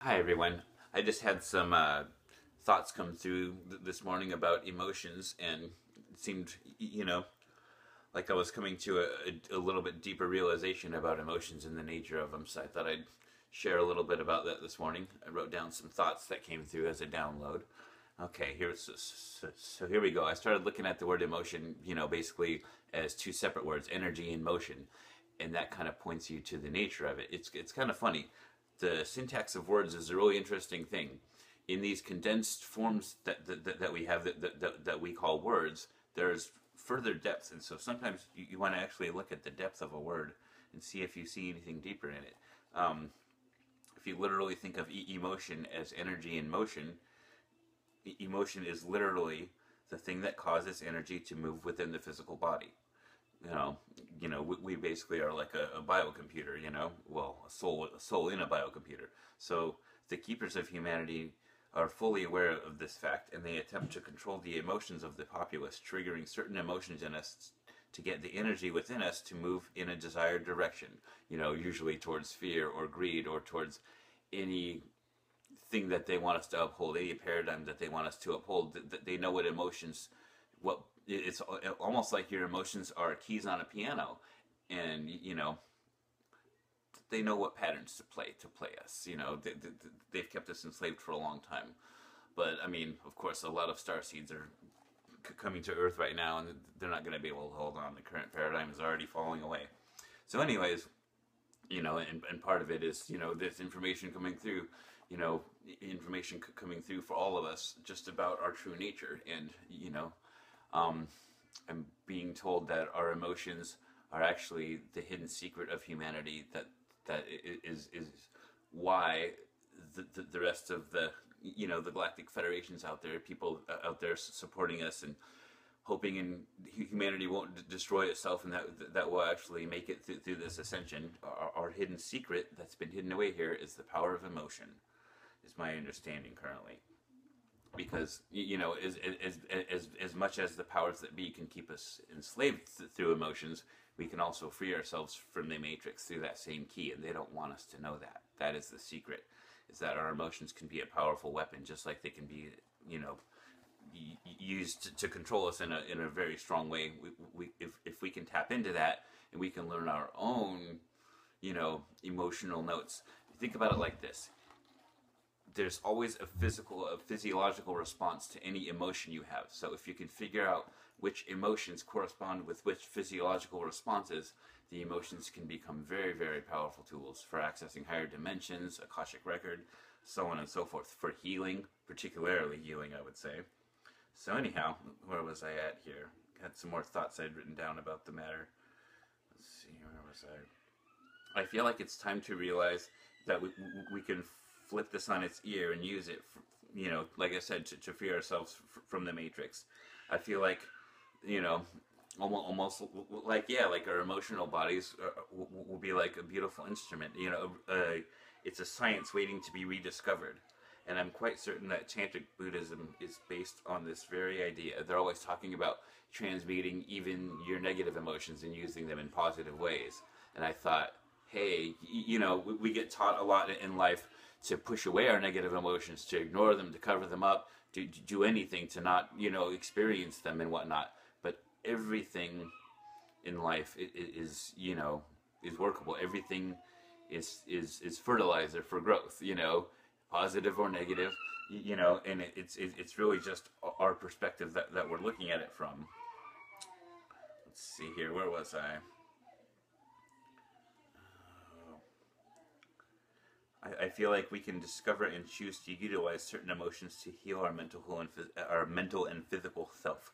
Hi everyone. I just had some thoughts come through this morning about emotions, and it seemed, like I was coming to a little bit deeper realization about emotions and the nature of them. So I thought I'd share a little bit about that this morning. I wrote down some thoughts that came through as a download. Okay, so here we go. I started looking at the word emotion, basically as two separate words, energy and motion, and that kind of points you to the nature of it. It's kind of funny. The syntax of words is a really interesting thing. In these condensed forms that we have that we call words, there's further depth, and so sometimes you want to actually look at the depth of a word and see if you see anything deeper in it. If you literally think of emotion as energy in motion, emotion is literally the thing that causes energy to move within the physical body. We basically are like a biocomputer, a soul in a biocomputer. So the keepers of humanity are fully aware of this fact, and they attempt to control the emotions of the populace, triggering certain emotions in us to get the energy within us to move in a desired direction, usually towards fear or greed or towards any thing that they want us to uphold, any paradigm that they want us to uphold. They know what emotions, what it's almost like your emotions are keys on a piano, and they know what patterns to play us. They've kept us enslaved for a long time. But I mean, of course, a lot of star seeds are coming to Earth right now, and they're not going to be able to hold on. The current paradigm is already falling away. So, anyways, and part of it is this information coming through. Information coming through for all of us just about our true nature, and I'm being told that our emotions are actually the hidden secret of humanity. That is why the rest of the the Galactic Federation's out there, people out there supporting us and hoping humanity won't destroy itself, and that will actually make it through this ascension. Our hidden secret that's been hidden away here is the power of emotion, is my understanding currently. Because as much as the powers that be can keep us enslaved through emotions, we can also free ourselves from the matrix through that same key, and they don't want us to know that. That is the secret, is that our emotions can be a powerful weapon, just like they can be used to control us in a very strong way. If we can tap into that, and we can learn our own emotional notes. Think about it like this: there's always a physiological response to any emotion you have. So if you can figure out which emotions correspond with which physiological responses, the emotions can become very, very powerful tools for accessing higher dimensions, Akashic record, so on and so forth, for healing, particularly healing, I would say. So anyhow, where was I at here? Had some more thoughts I'd written down about the matter. Let's see, where was I? I feel like it's time to realize that we can flip this on its ear and use it, like I said, to free ourselves from the matrix. I feel like, almost like our emotional bodies will be like a beautiful instrument. It's a science waiting to be rediscovered. And I'm quite certain that Tantric Buddhism is based on this very idea. They're always talking about transmuting even your negative emotions and using them in positive ways. And I thought, hey, we get taught a lot in life to push away our negative emotions, to ignore them, to cover them up, to do anything to not, experience them and whatnot. But everything in life is workable. Everything is fertilizer for growth, positive or negative, and it's really just our perspective that we're looking at it from. Let's see here, where was I? I feel like we can discover and choose to utilize certain emotions to heal our mental and physical self.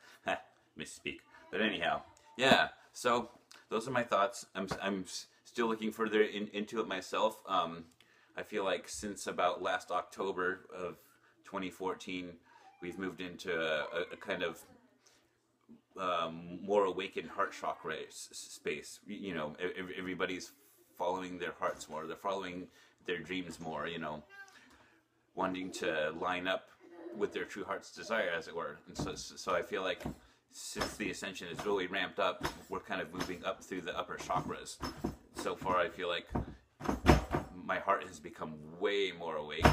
Misspeak. But anyhow, yeah. So those are my thoughts. I'm still looking further into it myself. I feel like since about last October of 2014, we've moved into a kind of more awakened heart chakra space. Everybody's following their hearts more. They're following their dreams more, wanting to line up with their true heart's desire, as it were. And so I feel like since the ascension is really ramped up, we're kind of moving up through the upper chakras. So far, I feel like my heart has become way more awake.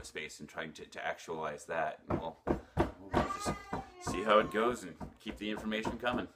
space and trying to actualize that. And we'll just see how it goes and keep the information coming.